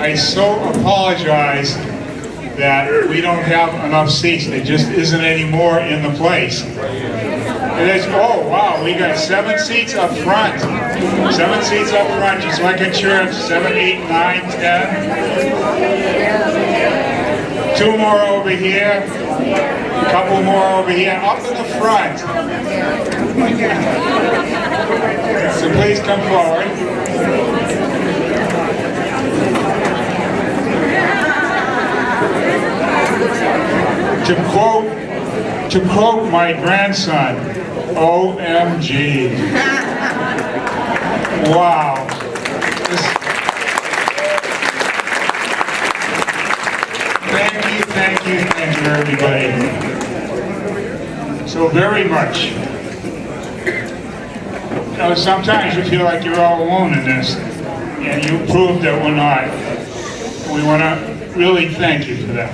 I so apologize that we don't have enough seats. There just isn't any more in the place. Oh wow, we got 7 seats up front. 7 seats up front, just like in church. 7, 8, 9, 10. 2 more over here. A couple more over here. Up in the front. So please come forward. To quote my grandson, OMG. Wow. Thank you, everybody. So very much. You know, sometimes you feel like you're all alone in this, and you proved that we're not. We want to really thank you for that.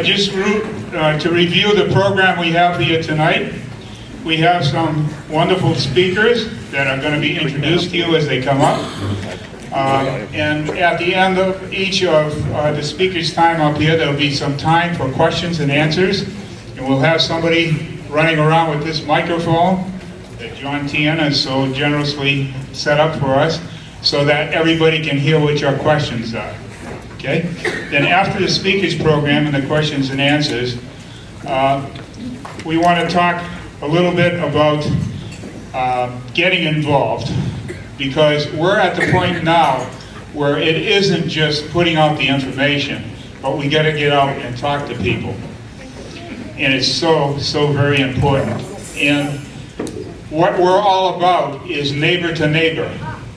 Just to review the program we have here tonight, we have some wonderful speakers that are going to be introduced to you as they come up. And at the end of each of the speakers' time up here, there will be some time for questions and answers. And we'll have somebody running around with this microphone that John Tian has so generously set up for us so that everybody can hear what your questions are. Okay? Then after the speakers program and the questions and answers, we want to talk a little bit about getting involved, because we're at the point now where it isn't just putting out the information, but we got to get out and talk to people. And it's so very important. And what we're all about is neighbor to neighbor.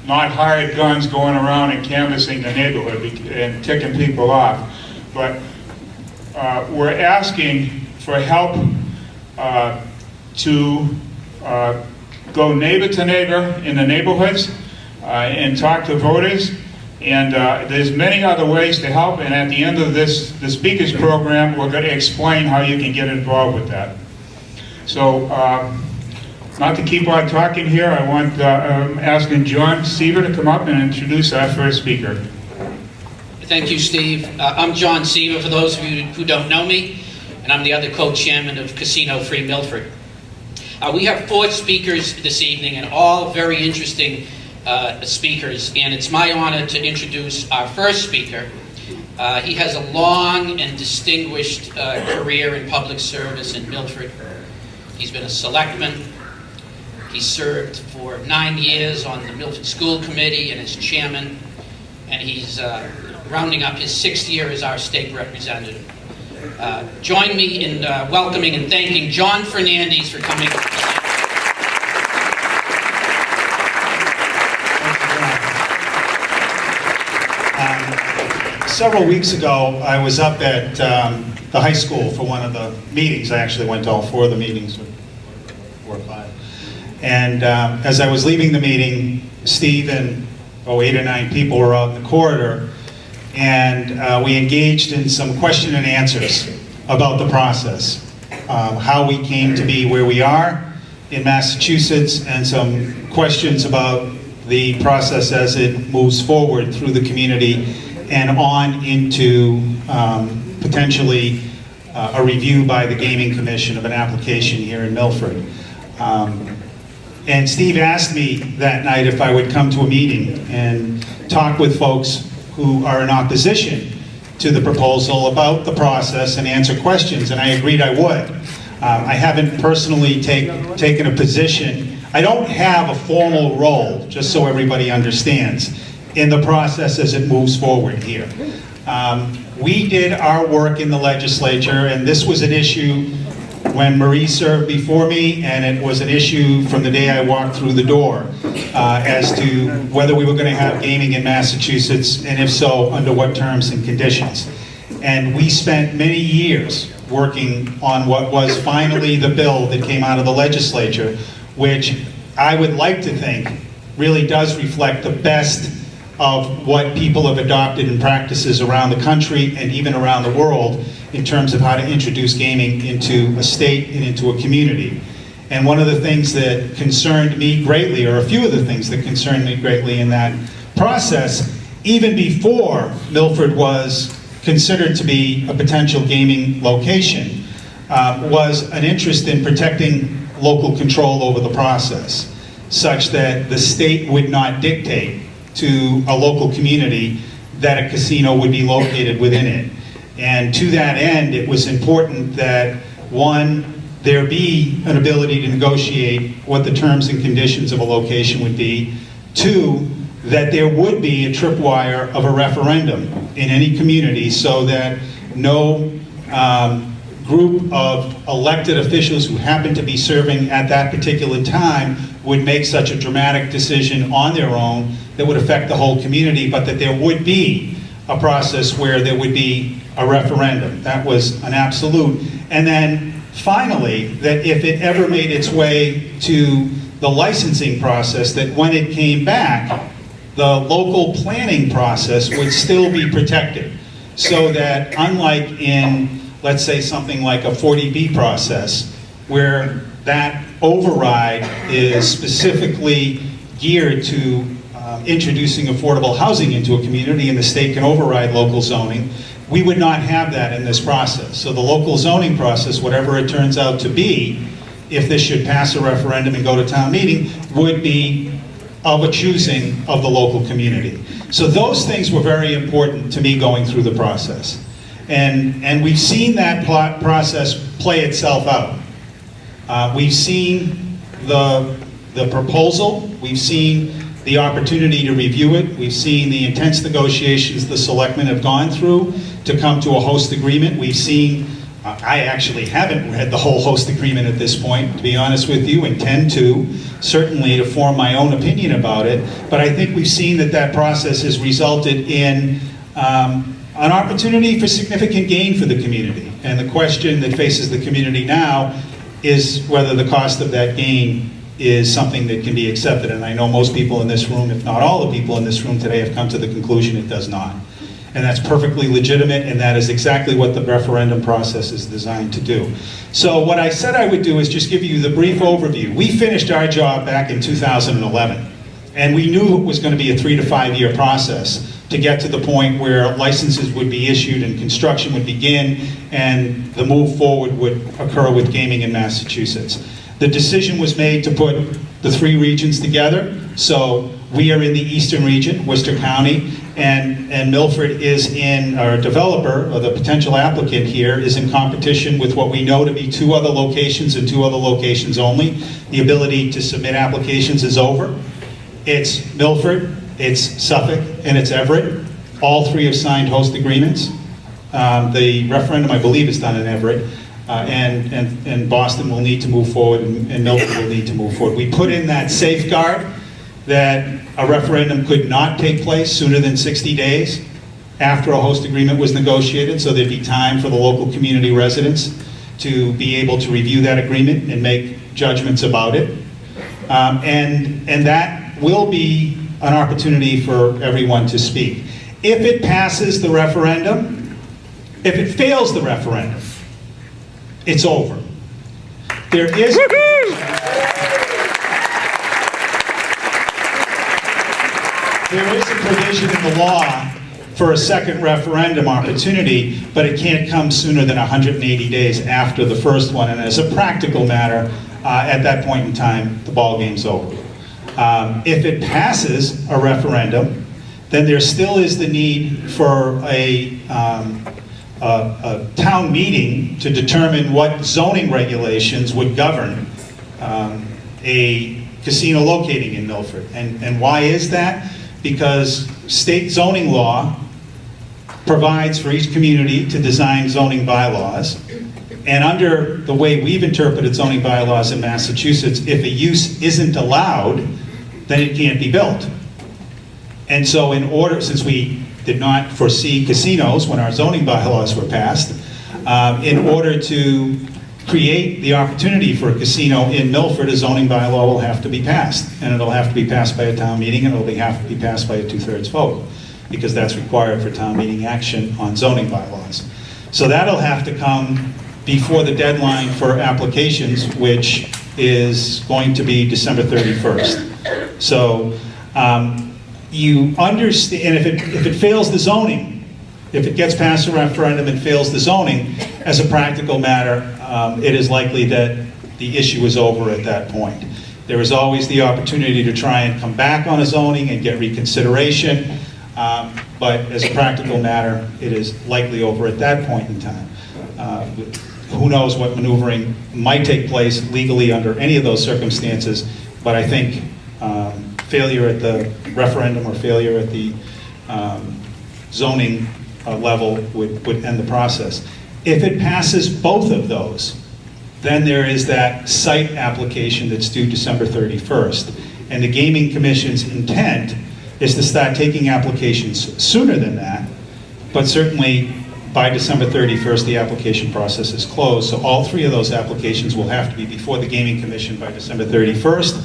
Not hired guns going around and canvassing the neighborhood and ticking people off. But we're asking for help to go neighbor to neighbor in the neighborhoods and talk to voters. And there's many other ways to help. And at the end of the speakers program, we're going to explain how you can get involved with that. So, not to keep on talking here, I want asking John Seaver to come up and introduce our first speaker. Thank you, Steve. I'm John Seaver, for those of you who don't know me, and I'm the other co-chairman of Casino Free Milford. We have 4 speakers this evening, and all very interesting speakers, and it's my honor to introduce our first speaker. He has a long and distinguished career in public service in Milford. He's been a selectman. He served for 9 years on the Milford School Committee and as chairman, and he's rounding up his 6th year as our state representative. Join me in welcoming and thanking John Fernandes for coming. Several weeks ago, I was up at the high school for one of the meetings. I actually went to all 4 of the meetings, 4 or 5. And as I was leaving the meeting, Steve and 8 or 9 people were out in the corridor, and we engaged in some question and answers about the process, how we came to be where we are in Massachusetts, and some questions about the process as it moves forward through the community and on into potentially a review by the Gaming Commission of an application here in Milford. And Steve asked me that night if I would come to a meeting and talk with folks who are in opposition to the proposal about the process and answer questions, and I agreed I would. I haven't personally taken a position. I don't have a formal role, just so everybody understands, in the process as it moves forward here. We did our work in the legislature, and this was an issue when Marie served before me, and it was an issue from the day I walked through the door as to whether we were going to have gaming in Massachusetts, and if so, under what terms and conditions. And we spent many years working on what was finally the bill that came out of the legislature, which I would like to think really does reflect the best of what people have adopted in practices around the country and even around the world in terms of how to introduce gaming into a state and into a community. And one of the things that concerned me greatly, or a few of the things that concerned me greatly in that process, even before Milford was considered to be a potential gaming location, was an interest in protecting local control over the process, such that the state would not dictate to a local community that a casino would be located within it. And to that end, it was important that, one, there be an ability to negotiate what the terms and conditions of a location would be. Two, that there would be a tripwire of a referendum in any community so that no group of elected officials who happen to be serving at that particular time would make such a dramatic decision on their own that would affect the whole community, but that there would be a process where there would be a referendum. That was an absolute. And then finally, that if it ever made its way to the licensing process, that when it came back, the local planning process would still be protected. So that unlike in, let's say, something like a 40B process, where that override is specifically geared to introducing affordable housing into a community and the state can override local zoning, we would not have that in this process. So the local zoning process, whatever it turns out to be, if this should pass a referendum and go to town meeting, would be of a choosing of the local community. So those things were very important to me going through the process. And we've seen that process play itself out. We've seen the proposal, we've seen the opportunity to review it, we've seen the intense negotiations the selectmen have gone through to come to a host agreement. We've seen, I actually haven't read the whole host agreement at this point, to be honest with you, intend to, certainly to form my own opinion about it, but I think we've seen that that process has resulted in an opportunity for significant gain for the community. And the question that faces the community now is whether the cost of that gain is something that can be accepted. And I know most people in this room, if not all the people in this room today, have come to the conclusion it does not. And that's perfectly legitimate, and that is exactly what the referendum process is designed to do. So what I said I would do is just give you the brief overview. We finished our job back in 2011, and we knew it was going to be a 3 to 5 year process to get to the point where licenses would be issued and construction would begin and the move forward would occur with gaming in Massachusetts. The decision was made to put the 3 regions together. So we are in the eastern region, Worcester County, and Milford is in, our developer, or the potential applicant here, is in competition with what we know to be 2 other locations and 2 other locations only. The ability to submit applications is over. It's Milford, it's Suffolk, and it's Everett. All 3 have signed host agreements. The referendum, I believe, is done in Everett. And Boston will need to move forward, and Milford will need to move forward. We put in that safeguard that a referendum could not take place sooner than 60 days after a host agreement was negotiated, so there'd be time for the local community residents to be able to review that agreement and make judgments about it. And that will be an opportunity for everyone to speak. If it passes the referendum, if it fails the referendum, it's over. There is a provision in the law for a second referendum opportunity, but it can't come sooner than 180 days after the first one. And as a practical matter, at that point in time, the ball game's over. If it passes a referendum, then there still is the need for a town meeting to determine what zoning regulations would govern a casino locating in Milford. And why is that? Because state zoning law provides for each community to design zoning bylaws. And under the way we've interpreted zoning bylaws in Massachusetts, if a use isn't allowed, then it can't be built. And so in order, since we did not foresee casinos when our zoning bylaws were passed, in order to create the opportunity for a casino in Milford, a zoning bylaw will have to be passed. And it'll have to be passed by a town meeting, and it'll have to be passed by a 2/3 vote, because that's required for town meeting action on zoning bylaws. So that'll have to come before the deadline for applications, which is going to be December 31st. So you understand, and if it fails the zoning, if it gets past a referendum and fails the zoning, as a practical matter, it is likely that the issue is over at that point. There is always the opportunity to try and come back on a zoning and get reconsideration, but as a practical matter, it is likely over at that point in time. Who knows what maneuvering might take place legally under any of those circumstances, but I think failure at the referendum or failure at the zoning level would end the process. If it passes both of those, then there is that site application that's due December 31st. And the Gaming Commission's intent is to start taking applications sooner than that, but certainly by December 31st, the application process is closed. So all three of those applications will have to be before the Gaming Commission by December 31st.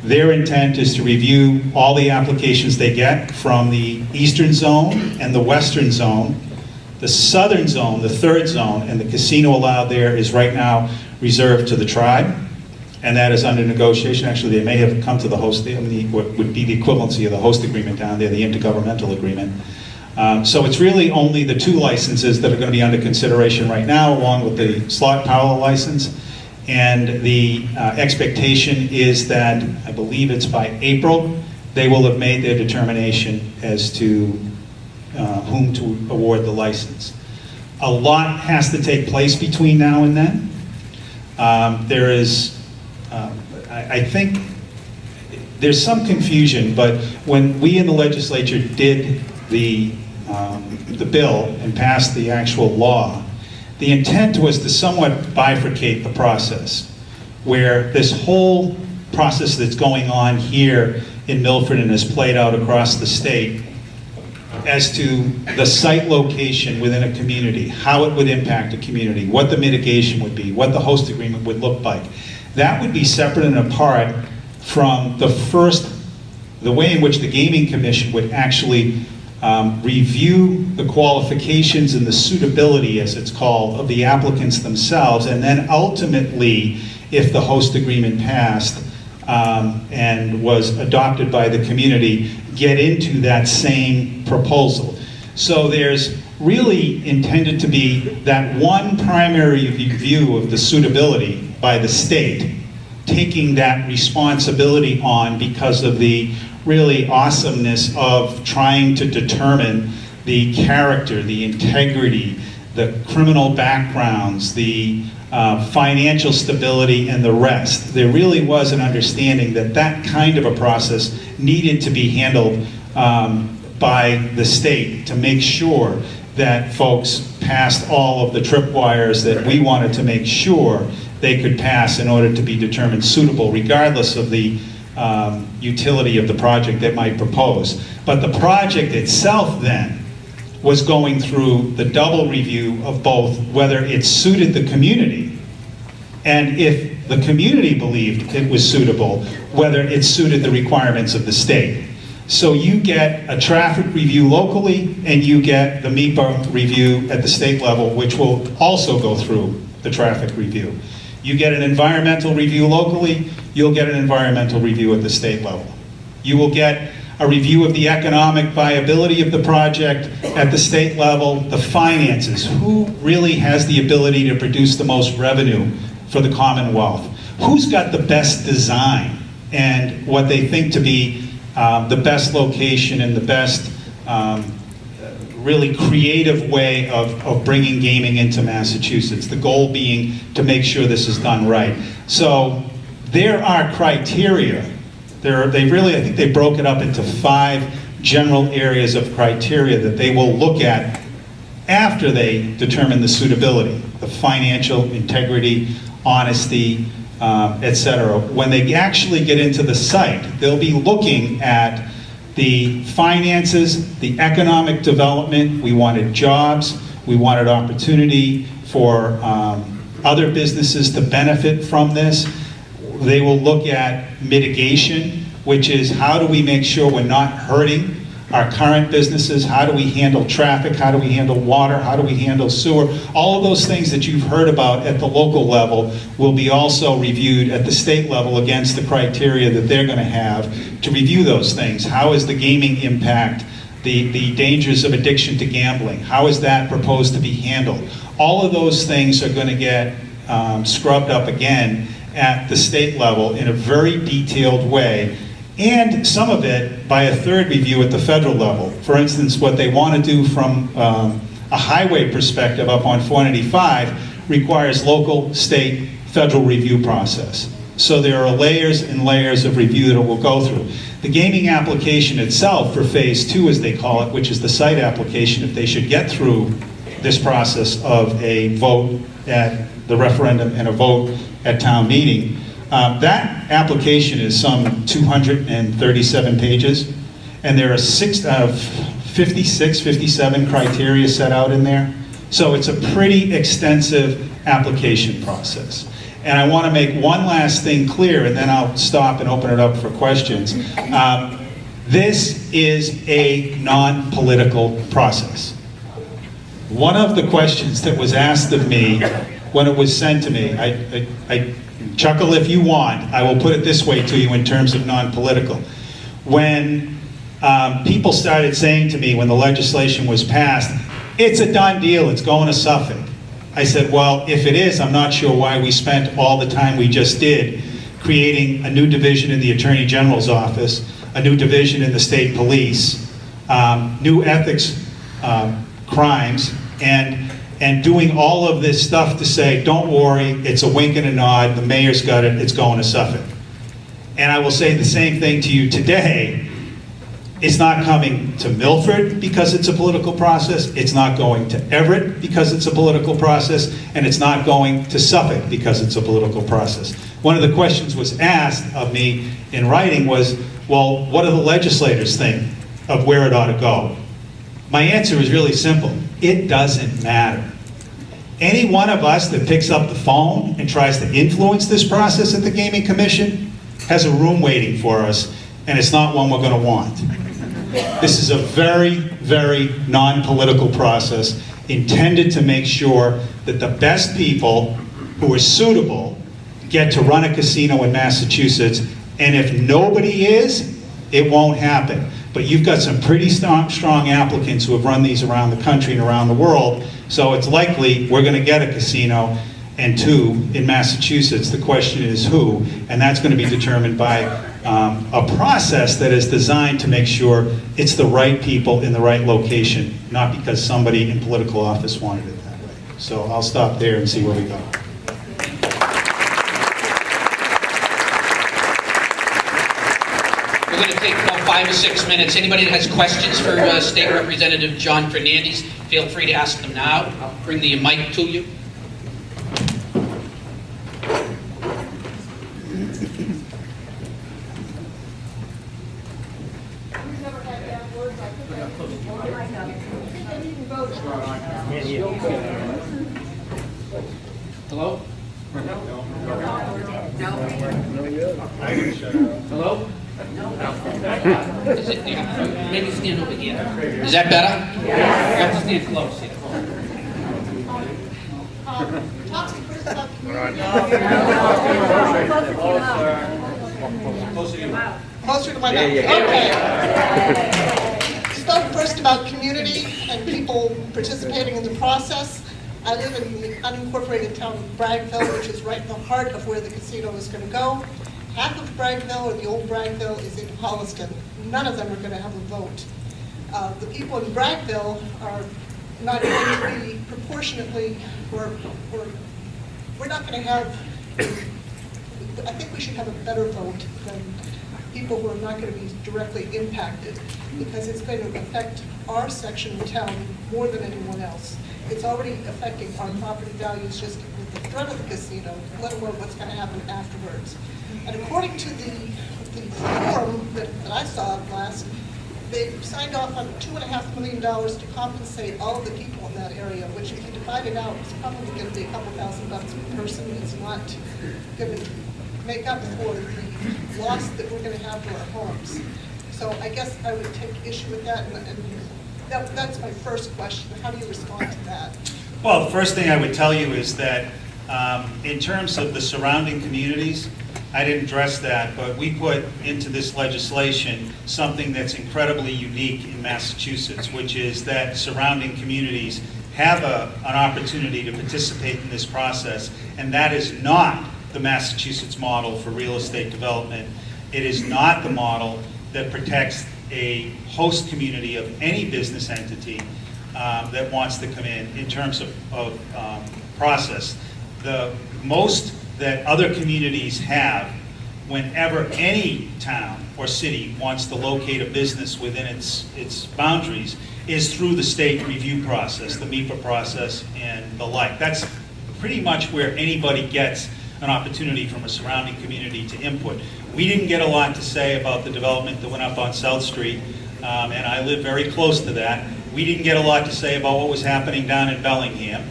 Their intent is to review all the applications they get from the eastern zone and the western zone. The southern zone, the third zone, and the casino allowed there is right now reserved to the tribe, and that is under negotiation. Actually, they may have come to the host, what would be the equivalency of the host agreement down there, the intergovernmental agreement. So it's really only the two licenses that are going to be under consideration right now, along with the slot parlor license. And the expectation is that, I believe it's by April, they will have made their determination as to whom to award the license. A lot has to take place between now and then. There is, I think, there's some confusion, but when we in the legislature did the bill and passed the actual law, the intent was to somewhat bifurcate the process, where this whole process that's going on here in Milford and is played out across the state as to the site location within a community, how it would impact a community, what the mitigation would be, what the host agreement would look like. That would be separate and apart from the way in which the Gaming Commission would actually review the qualifications and the suitability, as it's called, of the applicants themselves, and then ultimately, if the host agreement passed and was adopted by the community, get into that same proposal. So there's really intended to be that one primary review of the suitability by the state, taking that responsibility on because of the really awesomeness of trying to determine the character, the integrity, the criminal backgrounds, the financial stability, and the rest. There really was an understanding that that kind of a process needed to be handled by the state to make sure that folks passed all of the tripwires that we wanted to make sure they could pass in order to be determined suitable, regardless of the utility of the project that might propose. But the project itself then was going through the double review of both whether it suited the community, and if the community believed it was suitable, whether it suited the requirements of the state. So you get a traffic review locally, and you get the MEPA review at the state level, which will also go through the traffic review. You get an environmental review locally, you'll get an environmental review at the state level. You will get a review of the economic viability of the project at the state level, the finances, who really has the ability to produce the most revenue for the Commonwealth, who's got the best design and what they think to be the best location and the best really creative way of bringing gaming into Massachusetts, the goal being to make sure this is done right. So there are criteria. I think they broke it up into 5 general areas of criteria that they will look at after they determine the suitability, the financial integrity, honesty, etc. When they actually get into the site, they'll be looking at the finances, the economic development. We wanted jobs, we wanted opportunity for other businesses to benefit from this. They will look at mitigation, which is how do we make sure we're not hurting our current businesses? How do we handle traffic? How do we handle water? How do we handle sewer? All of those things that you've heard about at the local level will be also reviewed at the state level against the criteria that they're going to have to review those things. How is the gaming impact, the dangers of addiction to gambling? How is that proposed to be handled? All of those things are going to get scrubbed up again at the state level in a very detailed way, and some of it by a third review at the federal level. For instance, what they want to do from a highway perspective up on 495 requires local, state, federal review process. So there are layers and layers of review that it will go through. The gaming application itself for phase 2, as they call it, which is the site application, if they should get through this process of a vote at the referendum and a vote at town meeting, that application is some 237 pages, and there are 56, 57 criteria set out in there. So it's a pretty extensive application process. And I want to make one last thing clear, and then I'll stop and open it up for questions. This is a non-political process. One of the questions that was asked of me when it was sent to me, I chuckle if you want, I will put it this way to you in terms of non-political. When people started saying to me when the legislation was passed, it's a done deal, it's going to Suffolk. I said, well, if it is, I'm not sure why we spent all the time we just did creating a new division in the Attorney General's office, a new division in the state police, new ethics crimes, and doing all of this stuff to say, don't worry, it's a wink and a nod, the mayor's got it, it's going to Suffolk. And I will say the same thing to you today. It's not coming to Milford because it's a political process, it's not going to Everett because it's a political process, and it's not going to Suffolk because it's a political process. One of the questions was asked of me in writing was, well, what do the legislators think of where it ought to go? My answer is really simple. It doesn't matter. Any one of us that picks up the phone and tries to influence this process at the Gaming Commission has a room waiting for us, and it's not one we're going to want. This is a very, very non-political process intended to make sure that the best people who are suitable get to run a casino in Massachusetts, and if nobody is, it won't happen. But you've got some pretty strong applicants who have run these around the country and around the world, so it's likely we're going to get a casino and two in Massachusetts. The question is who, and that's going to be determined by a process that is designed to make sure it's the right people in the right location, not because somebody in political office wanted it that way. So I'll stop there and see where we go. We're going to take about 5 or 6 minutes. Anybody that has questions for State Representative John Fernandes, feel free to ask them now. I'll bring the mic to you. Hello? Hello? Is it, yeah, maybe stand over here. Is that better? Yeah. You have to stand close here. Closer to my mouth. Okay. Spoke first about community and people participating in the process. I live in the unincorporated town of Braggville, which is right in the heart of where the casino is going to go. Half of Braggville, or the old Braggville, is in Holliston. None of them are going to have a vote. The people in Braggville are not going to be proportionately, we're not going to have, I think we should have a better vote than people who are not going to be directly impacted, because it's going to affect our section of town more than anyone else. It's already affecting our property values just with the front of the casino, let alone what's going to happen afterwards. And according to the form that I saw last, they've signed off on $2.5 million to compensate all of the people in that area, which if you divide it out, it's probably going to be a couple $1,000 per person. It's not going to make up for the loss that we're going to have to our homes. So I guess I would take issue with that, and that's my first question. How do you respond to that? Well, the first thing I would tell you is that in terms of the surrounding communities, I didn't address that, but we put into this legislation something that's incredibly unique in Massachusetts, which is that surrounding communities have an opportunity to participate in this process, and that is not the Massachusetts model for real estate development. It is not the model that protects a host community of any business entity that wants to come in terms of process. The most that other communities have whenever any town or city wants to locate a business within its boundaries is through the state review process, the MEPA process and the like. That's pretty much where anybody gets an opportunity from a surrounding community to input. We didn't get a lot to say about the development that went up on South Street, and I live very close to that. We didn't get a lot to say about what was happening down in Bellingham.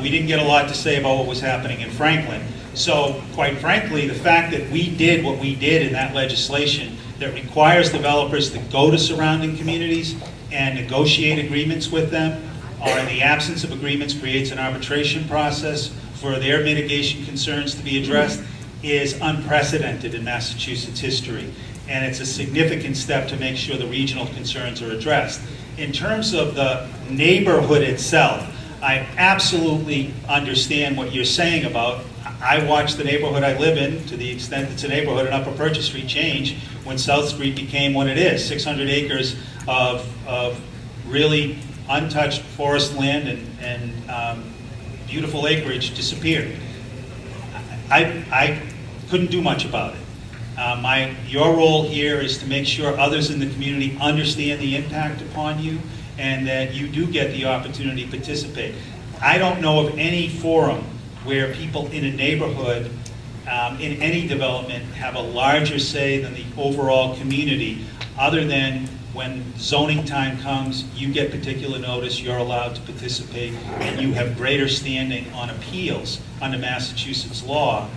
We didn't get a lot to say about what was happening in Franklin. So, quite frankly, the fact that we did what we did in that legislation that requires developers to go to surrounding communities and negotiate agreements with them, or in the absence of agreements creates an arbitration process for their mitigation concerns to be addressed, is unprecedented in Massachusetts history. And it's a significant step to make sure the regional concerns are addressed. In terms of the neighborhood itself, I absolutely understand what you're saying about. I watched the neighborhood I live in, to the extent it's a neighborhood in Upper Purchase Street, change when South Street became what it is. 600 acres of really untouched forest land and beautiful acreage disappeared. I couldn't do much about it. Your role here is to make sure others in the community understand the impact upon you and that you do get the opportunity to participate. I don't know of any forum where people in a neighborhood, in any development, have a larger say than the overall community, other than when zoning time comes, you get particular notice, you're allowed to participate, and you have greater standing on appeals under Massachusetts law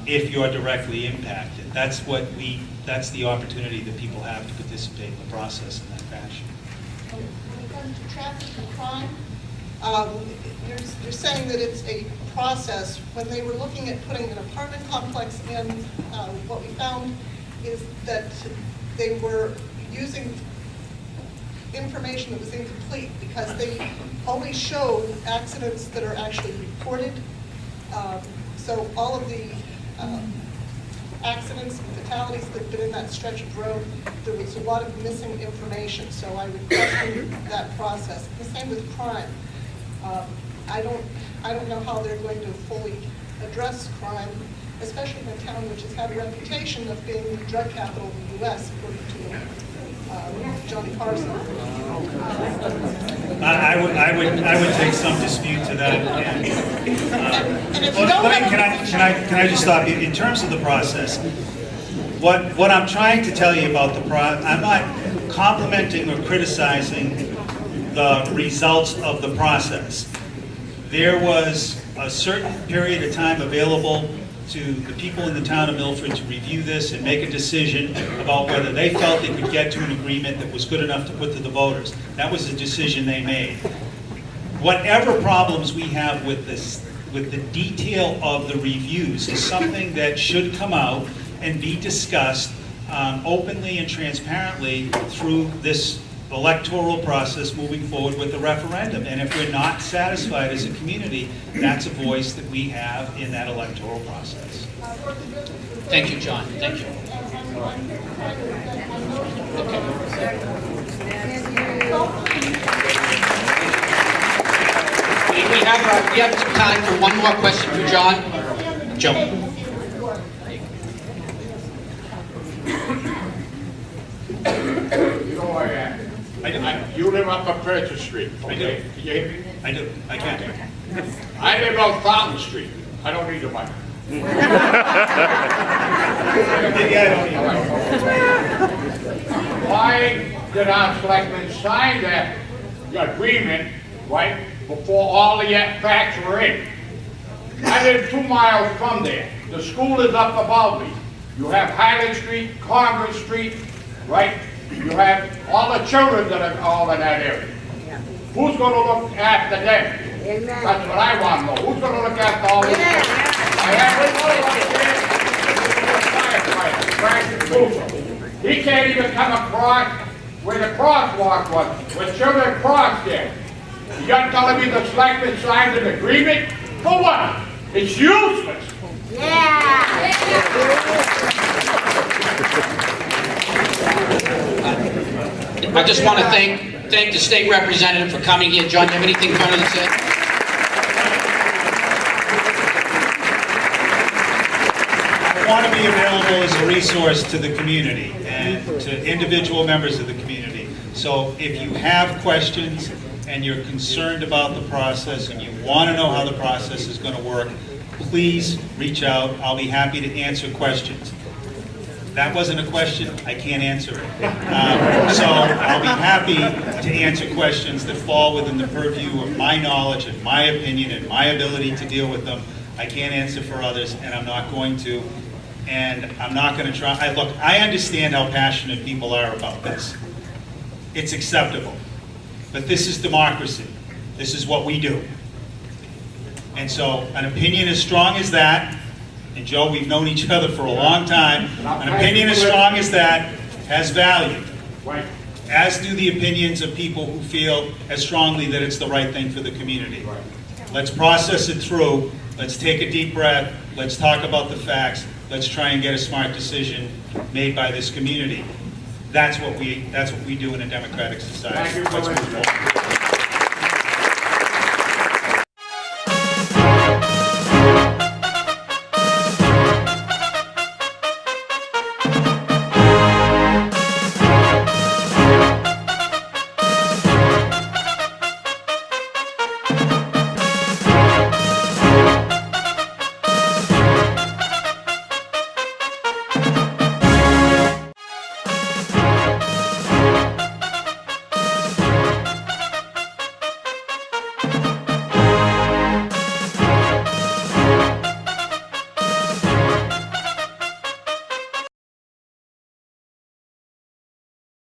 if you're directly impacted. That's the opportunity that people have to participate in the process in that fashion. When it comes to traffic and crime, you're saying that it's a process. When they were looking at putting an apartment complex in, what we found is that they were using information that was incomplete because they only showed accidents that are actually reported. So all of the accidents and fatalities that have been in that stretch of road, there was a lot of missing information. So I would question that process. The same with crime. I don't know how they're going to fully address crime, especially in a town which has had a reputation of being the drug capital of the U.S., according to Johnny Carson. I would take some dispute to that. And if you don't can I just stop you? In terms of the process, what I'm trying to tell you about the process, I'm not complimenting or criticizing the results of the process. There was a certain period of time available to the people in the town of Milford to review this and make a decision about whether they felt they could get to an agreement that was good enough to put to the voters. That was the decision they made. Whatever problems we have with this, with the detail of the reviews, is something that should come out and be discussed openly and transparently through this electoral process moving forward with the referendum. And if we're not satisfied as a community, that's a voice that we have in that electoral process. Thank you, John. Thank you. We have time for one more question for John. Joe. You live up on Purchase Street. Okay? Can you hear me? I do. I can. I live on Fountain Street. I don't need a mic. Why did our selectmen sign that agreement, right, before all the facts were in? I live 2 miles from there. The school is up above me. You have Highland Street, Congress Street, right? You have all the children that are all in that area. Who's going to look after them? That's what I want to know. Who's going to look after all these children? I have one up there. He can't even come across where the crosswalk was, where children crossed there. You're telling me the selectmen signed an agreement? For what? It's useless. I just want to thank the state representative for coming here. John, do you have anything further to say? I want to be available as a resource to the community and to individual members of the community. So if you have questions and you're concerned about the process and you want to know how the process is going to work, please reach out. I'll be happy to answer questions. That wasn't a question, I can't answer it. So I'll be happy to answer questions that fall within the purview of my knowledge and my opinion and my ability to deal with them. I can't answer for others, and I'm not going to. And I'm not going to try. Look, I understand how passionate people are about this. It's acceptable. But this is democracy. This is what we do. And so an opinion as strong as that, and Joe, we've known each other for a long time, an opinion as strong as that has value. Right. As do the opinions of people who feel as strongly that it's the right thing for the community. Right. Let's process it through. Let's take a deep breath. Let's talk about the facts. Let's try and get a smart decision made by this community. That's what we do in a democratic society. Thank you for Let's move forward.